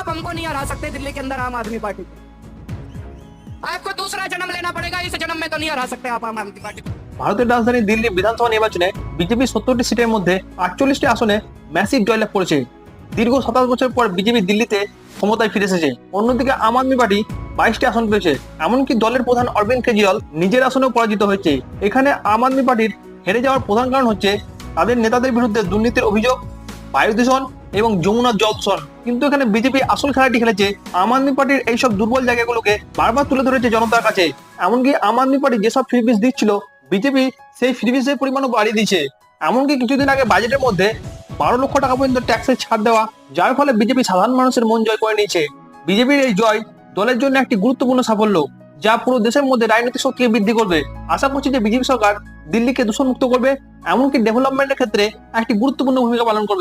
आप हमको नहीं हरा सकते दिल्ली के अंदर आम आदमी पार्टी को। आपको दूसरा जन्म लेना पड़ेगा, इस जन्म में तो नहीं हरा सकते आप आम आदमी पार्टी को। ভারতের রাজধানী দিল্লি বিধানসভা নির্বাচনে বিজেপি 70টি সিটের মধ্যে 48টি আসনে ম্যাসিভ জয়লাভ করেছে। দীর্ঘ 27 বছর পর বিজেপি দিল্লিতে ক্ষমতায় ফিরে এসেছে। অন্যদিকে আম আদমি পার্টি 22টি আসন পেয়েছে। এমনকি দলের প্রধান অরবিন্দ কেজরিওয়াল নিজের আসনেও পরাজিত হয়েছে। এখানে আম আদমি পার্টির হেরে যাওয়ার প্রধান কারণ হচ্ছে তাদের নেতাদের বিরুদ্ধে দুর্নীতির অভিযোগ, বায়ু দূষণ এবং যমুনার জল দূষণ। কিন্তু এখানে বিজেপি আসল খেলাটি খেলেছে, আম আদমি পার্টির এইসব দুর্বল জায়গাগুলোকে বারবার তুলে ধরেছে জনতার কাছে। এমনকি আম আদমি পার্টি যেসব ফ্রিবিস দিচ্ছিল, বিজেপি সেই ফ্রিবিসের পরিমাণও বাড়িয়ে দিয়েছে। এমনকি কিছুদিন আগে বাজেটের মধ্যে 12 লক্ষ টাকা পর্যন্ত ট্যাক্সের ছাড় দেওয়া, যার ফলে বিজেপি সাধারণ মানুষের মন জয় করে নিয়েছে। বিজেপির এই জয় দলের জন্য একটি গুরুত্বপূর্ণ সাফল্য, যা পুরো দেশের মধ্যে রাজনৈতিক শক্তিকে বৃদ্ধি করবে। আশা করছি যে বিজেপি সরকার দিল্লিকে দূষণমুক্ত করবে, এমনকি ডেভেলপমেন্টের ক্ষেত্রে একটি গুরুত্বপূর্ণ ভূমিকা পালন করবে।